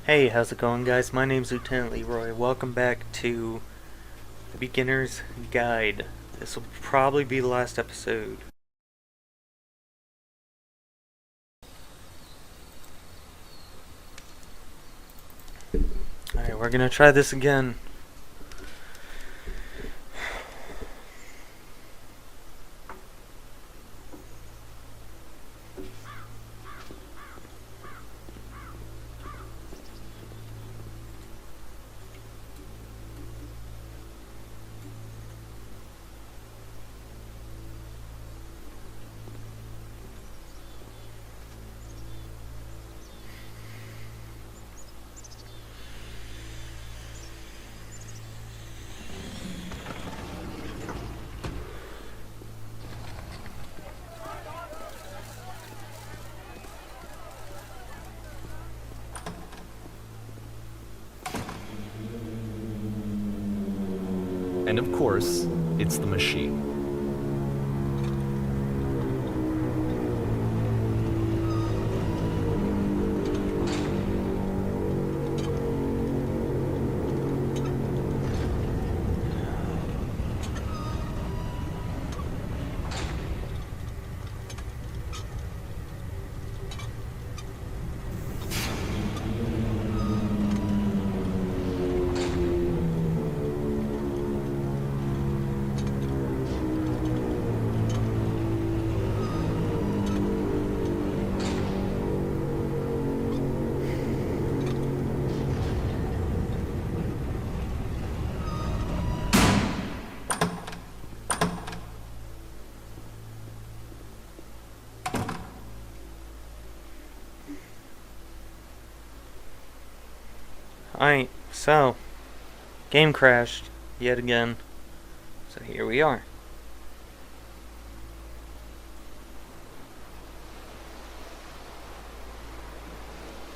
Hey, how's it going, guys? My name's Lieutenant Leroy. Welcome back to the Beginner's Guide. This will probably be the last episode. Alright, we're gonna try this again. And of course, it's the machine. Alright, so, game crashed yet again. So here we are.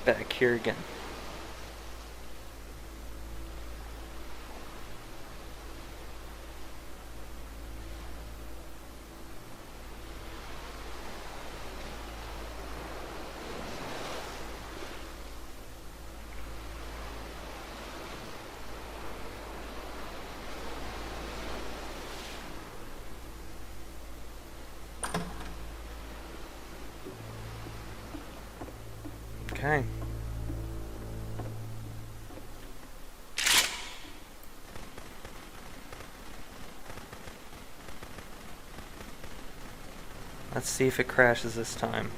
Back here again. Okay. Let's see if it crashes this time.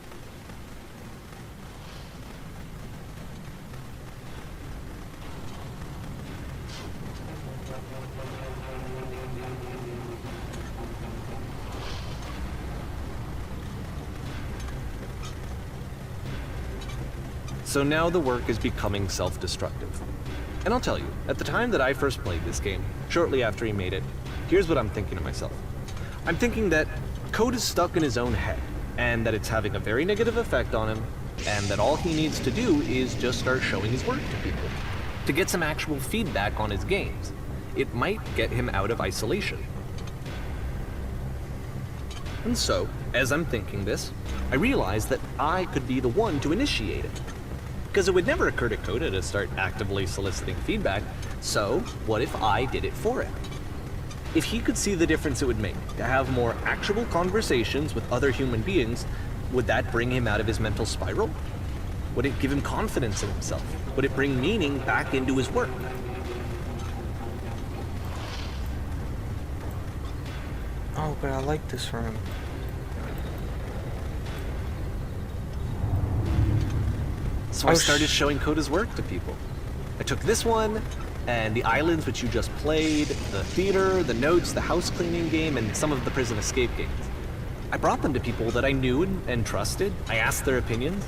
So now the work is becoming self-destructive. And I'll tell you, at the time that I first played this game, shortly after he made it, here's what I'm thinking to myself. I'm thinking that Code is stuck in his own head, and that it's having a very negative effect on him, and that all he needs to do is just start showing his work to people, to get some actual feedback on his games. It might get him out of isolation. And so, as I'm thinking this, I realize that I could be the one to initiate it. Because it would never occur to Coda to start actively soliciting feedback, so what if I did it for him? If he could see the difference it would make to have more actual conversations with other human beings, would that bring him out of his mental spiral? Would it give him confidence in himself? Would it bring meaning back into his work? Oh, but I like this room. So I started showing Coda's work to people. I took this one, and the islands which you just played, the theater, the notes, the house cleaning game, and some of the prison escape games. I brought them to people that I knew and trusted. I asked their opinions.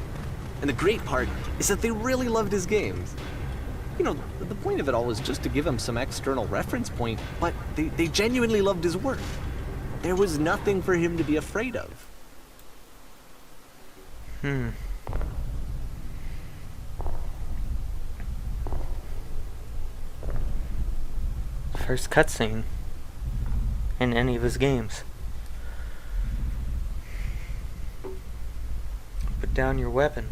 And the great part is that they really loved his games. You know, the point of it all was just to give him some external reference point, but they genuinely loved his work. There was nothing for him to be afraid of. First cutscene in any of his games. Put down your weapon.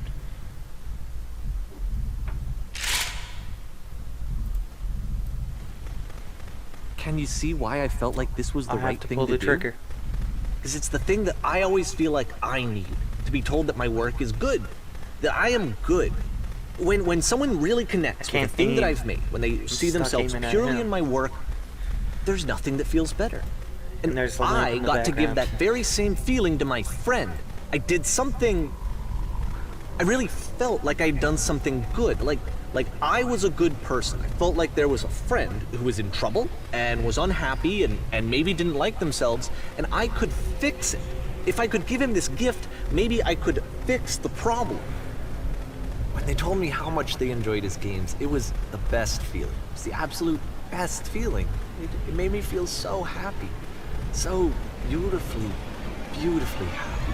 can you see why I felt like this was the I right have to thing pull to the do? trigger. Because it's the thing that I always feel like I need, to be told that my work is good, that I am good. When someone really connects with the can't thing that aim. I've made, when they see stuck themselves aiming at purely him. in my work, there's nothing that feels better. And there's the lamp I in the got to give background. that very same feeling to my friend. I did something. I really felt like I'd done something good. Like I was a good person. I felt like there was a friend who was in trouble and was unhappy and maybe didn't like themselves, and I could fix it. If I could give him this gift, maybe I could fix the problem. When they told me how much they enjoyed his games, it was the best feeling. It was the absolute best feeling. It made me feel so happy. So beautifully, beautifully happy.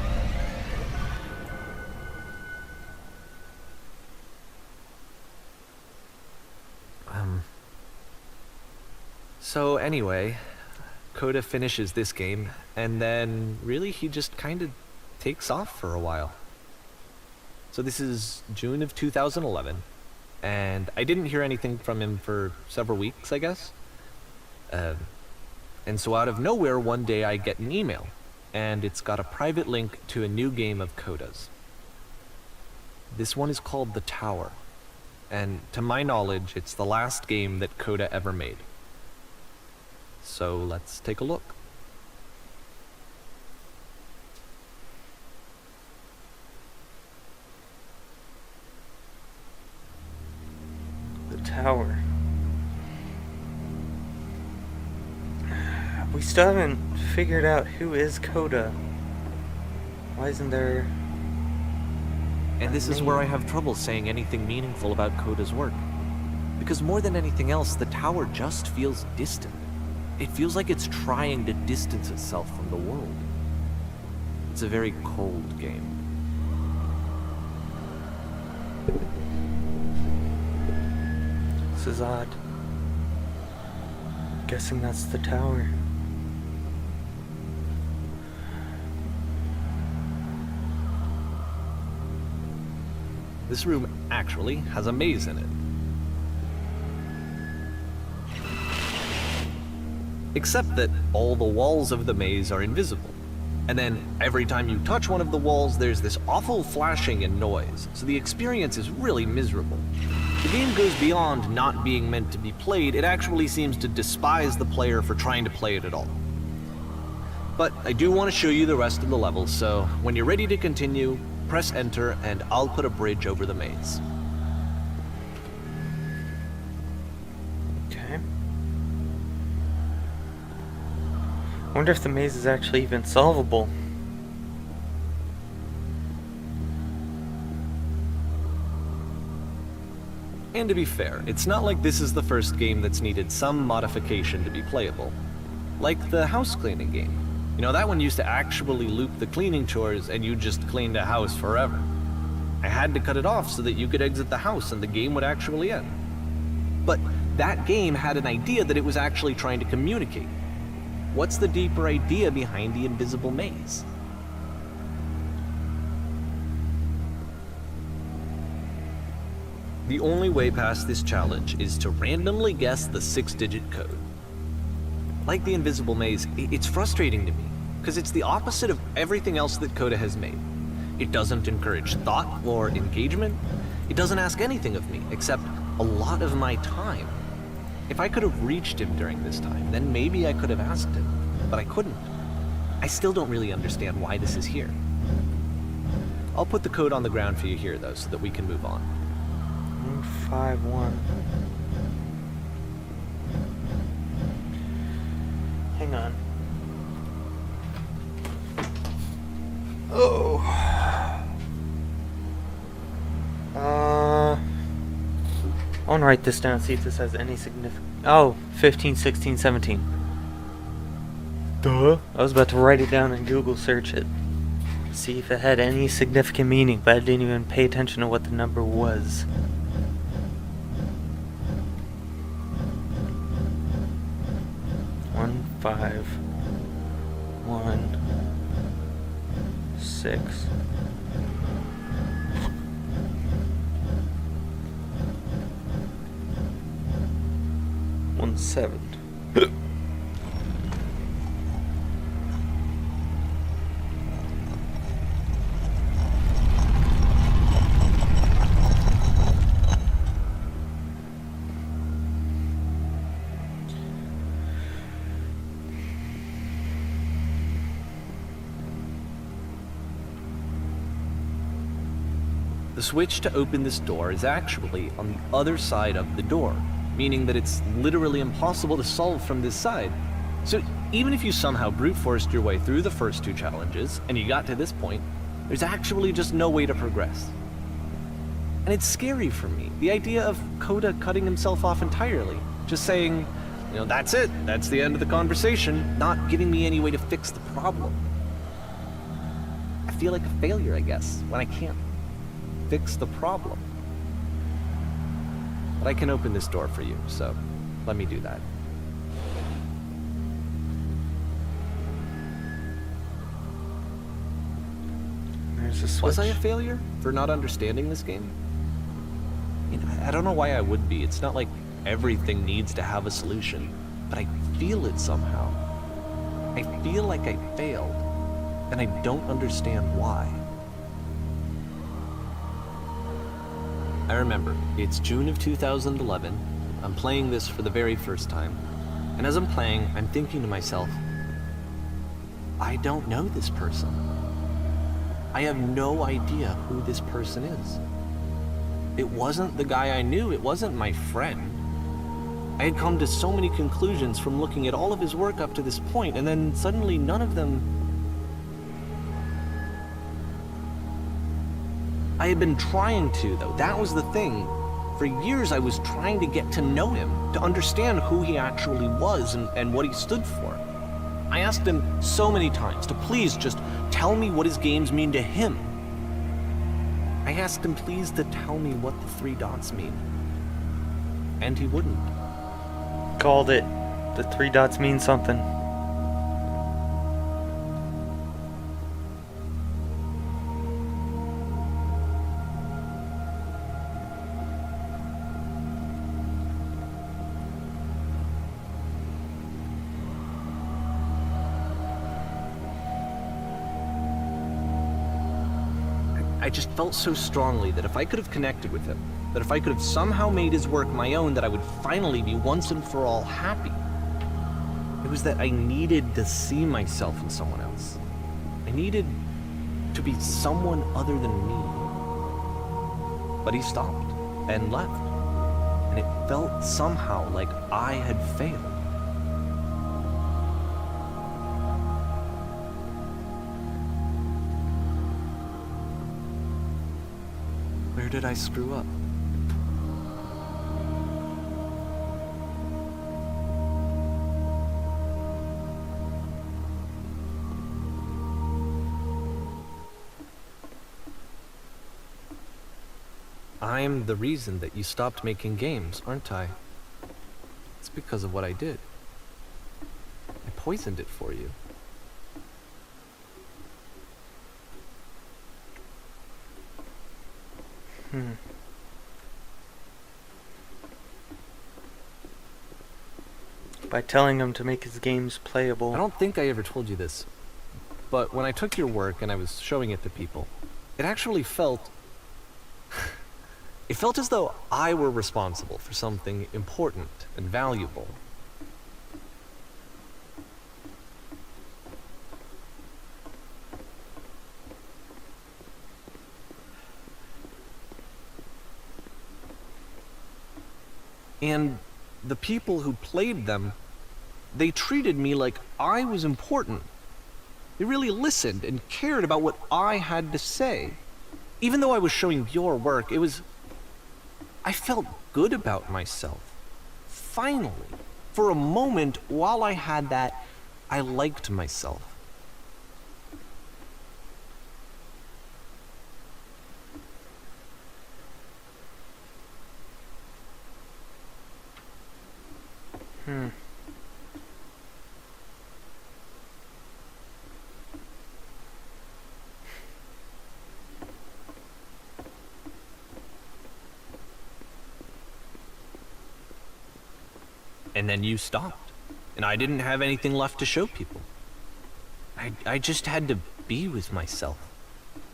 So anyway, Coda finishes this game, and then really he just kind of takes off for a while. So this is June of 2011, and I didn't hear anything from him for several weeks, I guess. And so out of nowhere, one day I get an email, and it's got a private link to a new game of Coda's. This one is called The Tower, and to my knowledge, it's the last game that Coda ever made. So let's take a look. The tower. We still haven't figured out who is Coda. Why isn't there... And this is where I have trouble saying anything meaningful about Coda's work. Because more than anything else, the tower just feels distant. It feels like it's trying to distance itself from the world. It's a very cold game. This is odd. Guessing that's the tower. This room actually has a maze in it. Except that all the walls of the maze are invisible. And then every time you touch one of the walls, there's this awful flashing and noise, so the experience is really miserable. The game goes beyond not being meant to be played, it actually seems to despise the player for trying to play it at all. But I do want to show you the rest of the levels, so when you're ready to continue, press enter and I'll put a bridge over the maze. Okay. I wonder if the maze is actually even solvable. And to be fair, it's not like this is the first game that's needed some modification to be playable. Like the house cleaning game. You know, that one used to actually loop the cleaning chores and you just cleaned a house forever. I had to cut it off so that you could exit the house and the game would actually end. But that game had an idea that it was actually trying to communicate. What's the deeper idea behind the invisible maze? The only way past this challenge is to randomly guess the 6-digit code. Like the invisible maze, it's frustrating to me, because it's the opposite of everything else that Coda has made. It doesn't encourage thought or engagement. It doesn't ask anything of me, except a lot of my time. If I could have reached him during this time, then maybe I could have asked him, but I couldn't. I still don't really understand why this is here. I'll put the code on the ground for you here, though, so that we can move on. 151. Hang on. Oh. I want to write this down, see if this has any significant... Oh, 15, 16, 17. Duh. I was about to write it down and Google search it. See if it had any significant meaning, but I didn't even pay attention to what the number was. One, 5, 1, 6. One, 7. The switch to open this door is actually on the other side of the door, meaning that it's literally impossible to solve from this side. So even if you somehow brute forced your way through the first 2 challenges and you got to this point, there's actually just no way to progress. And it's scary for me, the idea of Coda cutting himself off entirely, just saying, that's it, that's the end of the conversation, not giving me any way to fix the problem. I feel like a failure, I guess, when I can't fix the problem. But I can open this door for you, so let me do that. There's a switch. Was I a failure for not understanding this game? I don't know why I would be. It's not like everything needs to have a solution, but I feel it somehow. I feel like I failed, and I don't understand why. I remember, it's June of 2011. I'm playing this for the very first time, and as I'm playing, I'm thinking to myself, I don't know this person. I have no idea who this person is. It wasn't the guy I knew, it wasn't my friend. I had come to so many conclusions from looking at all of his work up to this point, and then suddenly none of them... I had been trying to, though. That was the thing. For years I was trying to get to know him, to understand who he actually was and what he stood for. I asked him so many times to please just tell me what his games mean to him. I asked him please to tell me what the 3 dots mean. And he wouldn't. Called it. The 3 dots mean something. I just felt so strongly that if I could have connected with him, that if I could have somehow made his work my own, that I would finally be once and for all happy. It was that I needed to see myself in someone else. I needed to be someone other than me. But he stopped and left, and it felt somehow like I had failed. Where did I screw up? I'm the reason that you stopped making games, aren't I? It's because of what I did. I poisoned it for you. By telling him to make his games playable. I don't think I ever told you this, but when I took your work and I was showing it to people, it actually felt... it felt as though I were responsible for something important and valuable. And the people who played them, they treated me like I was important. They really listened and cared about what I had to say. Even though I was showing your work, I felt good about myself. Finally, for a moment, while I had that, I liked myself. And then you stopped, and I didn't have anything left to show people. I just had to be with myself.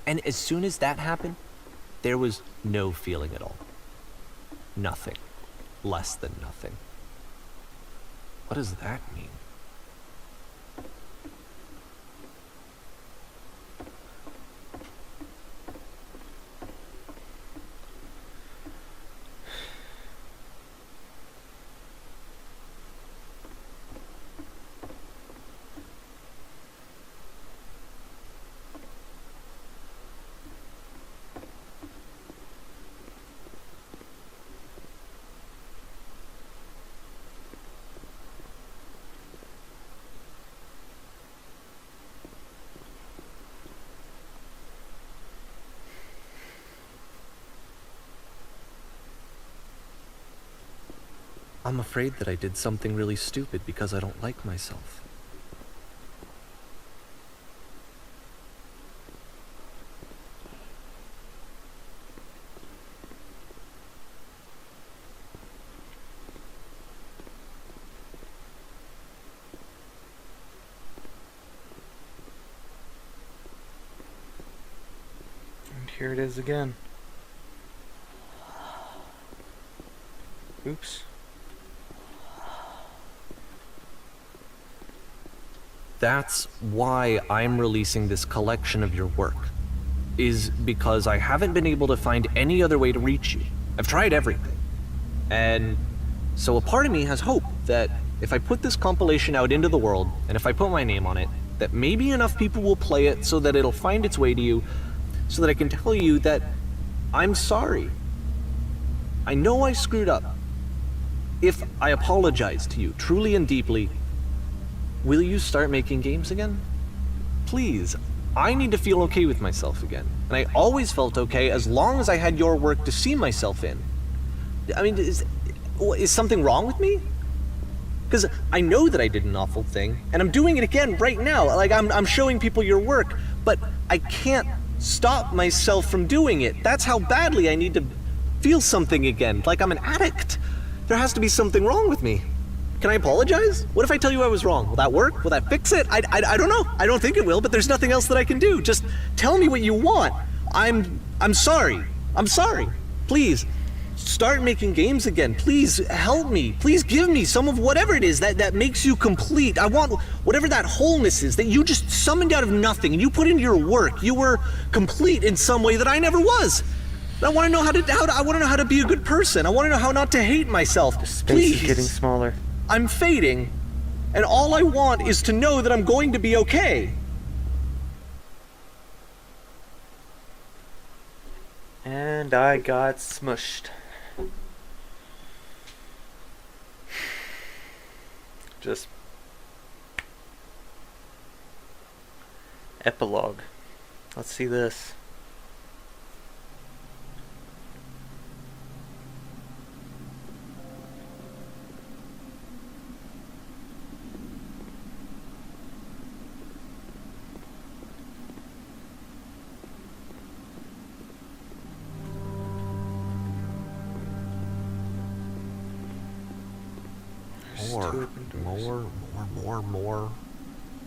And as soon as that happened, there was no feeling at all. Nothing. Less than nothing. What does that mean? I'm afraid that I did something really stupid because I don't like myself. And here it is again. Oops. That's why I'm releasing this collection of your work, is because I haven't been able to find any other way to reach you. I've tried everything. And so a part of me has hope that if I put this compilation out into the world, and if I put my name on it, that maybe enough people will play it so that it'll find its way to you, so that I can tell you that I'm sorry. I know I screwed up. If I apologize to you truly and deeply, will you start making games again? Please, I need to feel okay with myself again. And I always felt okay as long as I had your work to see myself in. I mean, is something wrong with me? Because I know that I did an awful thing, and I'm doing it again right now. Like, I'm showing people your work, but I can't stop myself from doing it. That's how badly I need to feel something again, like I'm an addict. There has to be something wrong with me. Can I apologize? What if I tell you I was wrong? Will that work? Will that fix it? I don't know. I don't think it will, but there's nothing else that I can do. Just tell me what you want. I'm sorry. I'm sorry. Please, start making games again. Please help me. Please give me some of whatever it is that makes you complete. I want whatever that wholeness is that you just summoned out of nothing and you put into your work. You were complete in some way that I never was. I want to know I want to know how to be a good person. I want to know how not to hate myself. The space Please. is getting smaller. I'm fading, and all I want is to know that I'm going to be okay. And I got smushed. Just epilogue. Let's see this.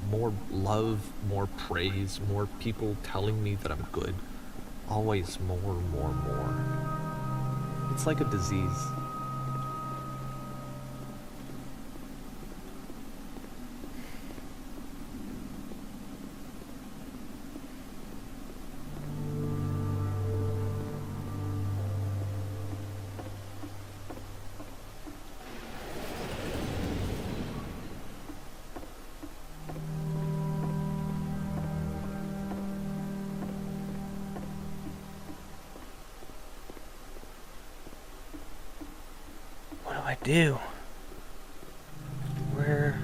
More love, more praise, more people telling me that I'm good. Always more. It's like a disease. I do? Where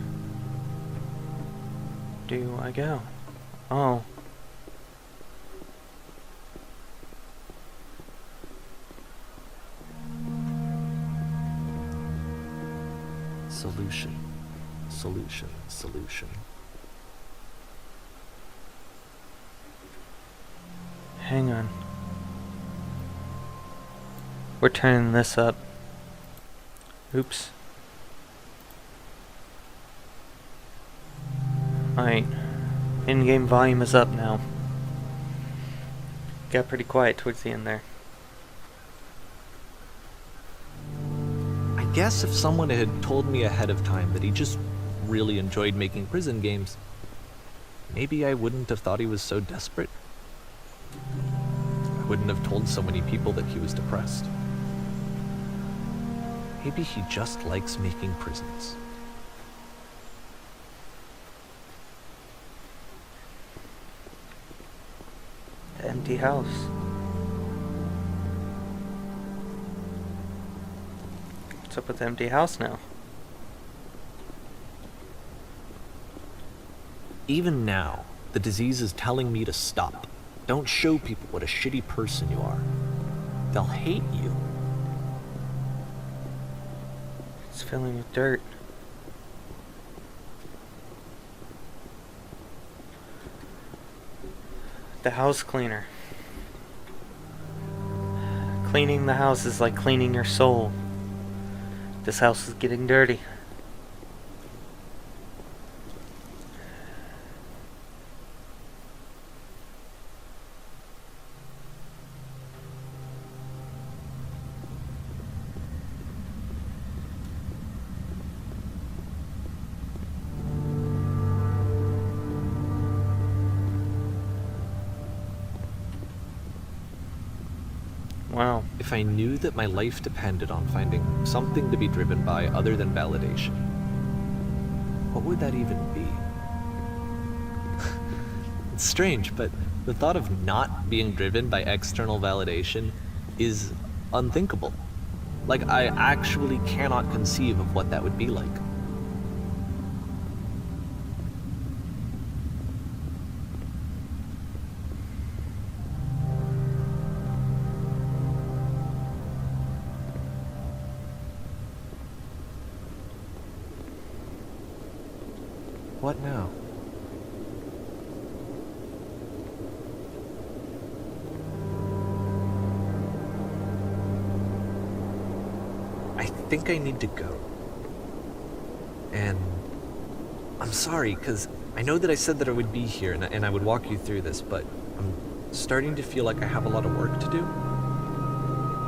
do I go? Oh. Solution. Hang on. We're turning this up. Oops. Alright. In-game volume is up now. Got pretty quiet towards the end there. I guess if someone had told me ahead of time that he just really enjoyed making prison games, maybe I wouldn't have thought he was so desperate. I wouldn't have told so many people that he was depressed. Maybe he just likes making prisons. The empty house. What's up with the empty house now? Even now, the disease is telling me to stop. Don't show people what a shitty person you are. They'll hate you. It's filling with dirt. The house cleaner. Cleaning the house is like cleaning your soul. This house is getting dirty. Wow. If I knew that my life depended on finding something to be driven by other than validation, what would that even be? It's strange, but the thought of not being driven by external validation is unthinkable. Like, I actually cannot conceive of what that would be like. What now? I think I need to go. And I'm sorry, because I know that I said that I would be here and I would walk you through this, but I'm starting to feel like I have a lot of work to do.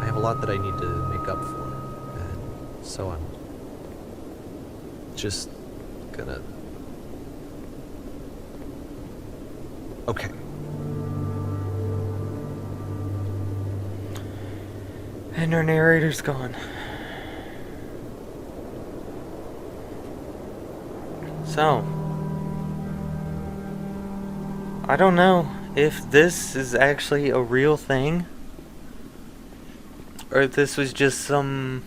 I have a lot that I need to make up for, and so I'm just gonna... Okay. And our narrator's gone. So, I don't know if this is actually a real thing, or if this was just some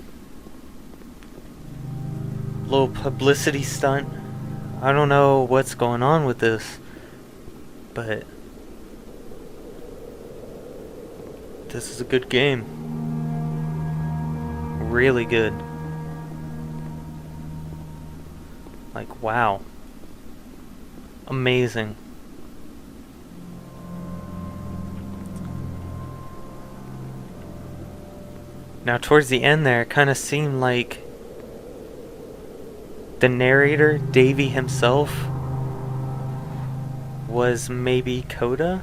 little publicity stunt. I don't know what's going on with this, but this is a good game. Really good. Like, wow. Amazing. Now, towards the end there, it kind of seemed like the narrator, Davey himself, was maybe Coda?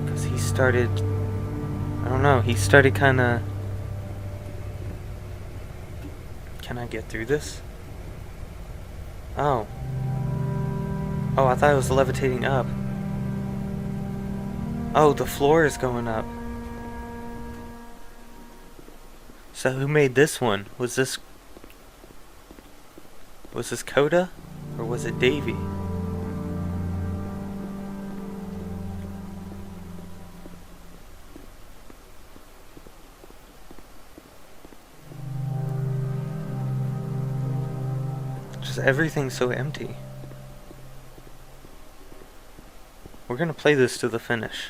Because he started... I don't know, he started kind of... Can I get through this? Oh. Oh, I thought it was levitating up. Oh, the floor is going up. So who made this one? Was this Coda? Or was it Davey? Just everything's so empty. We're gonna play this to the finish.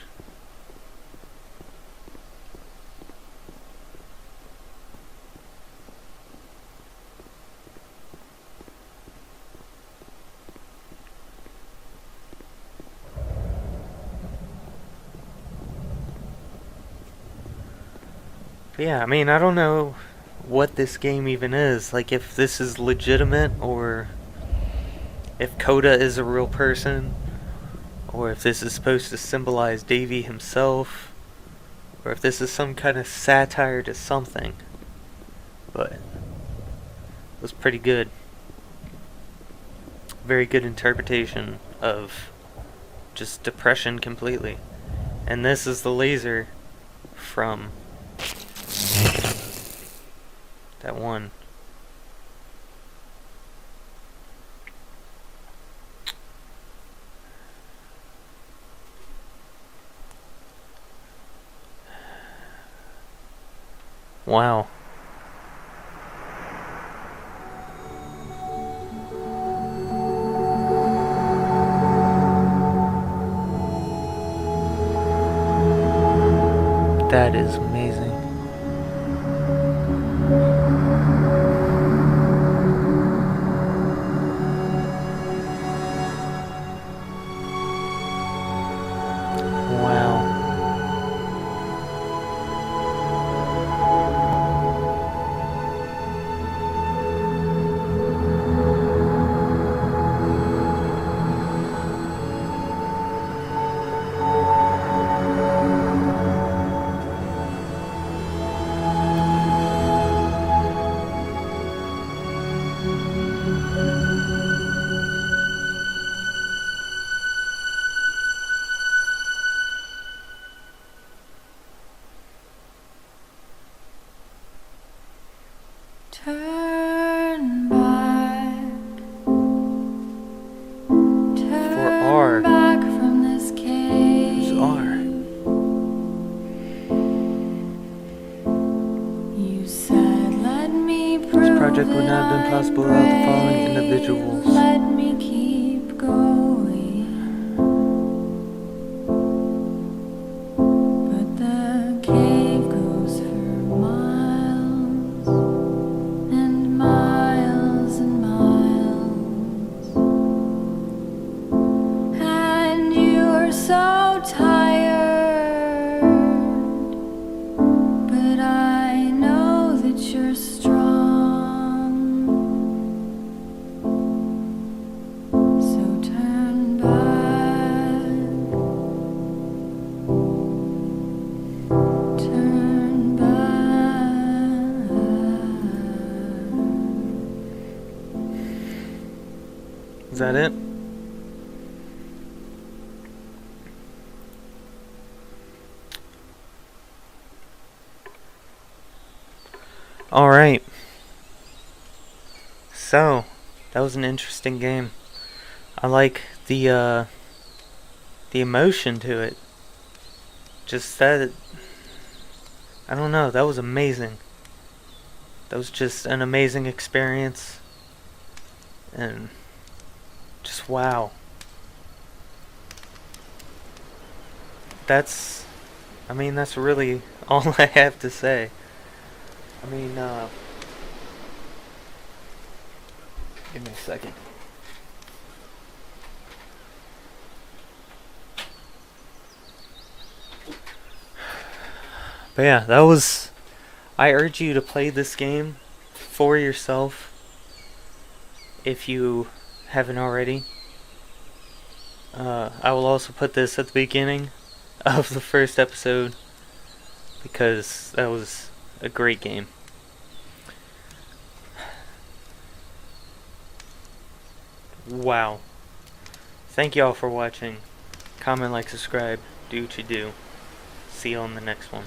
But yeah, I mean, I don't know what this game even is. Like, if this is legitimate, or if Coda is a real person, or if this is supposed to symbolize Davey himself, or if this is some kind of satire to something. But it was pretty good. Very good interpretation of just depression completely. And this is the laser from that one. Wow. That is amazing. Turn back. For R. Turn back from this Who's cave. R? You said, let me prove This project would that not have been I'm possible without the following brave. individuals. Let me keep going. But the cave goes for miles and miles and miles. And you are so tired. But I know that you're strong. So turn back. Turn back. Is that it? Alright. So, that was an interesting game. I like the emotion to it. Just that, I don't know, that was amazing. That was just an amazing experience. And just wow. That's really all I have to say. I mean, give me a second. But yeah, that was... I urge you to play this game for yourself if you haven't already. I will also put this at the beginning of the first episode because that was a great game. Wow. Thank y'all for watching. Comment, like, subscribe. Do what you do. See you on the next one.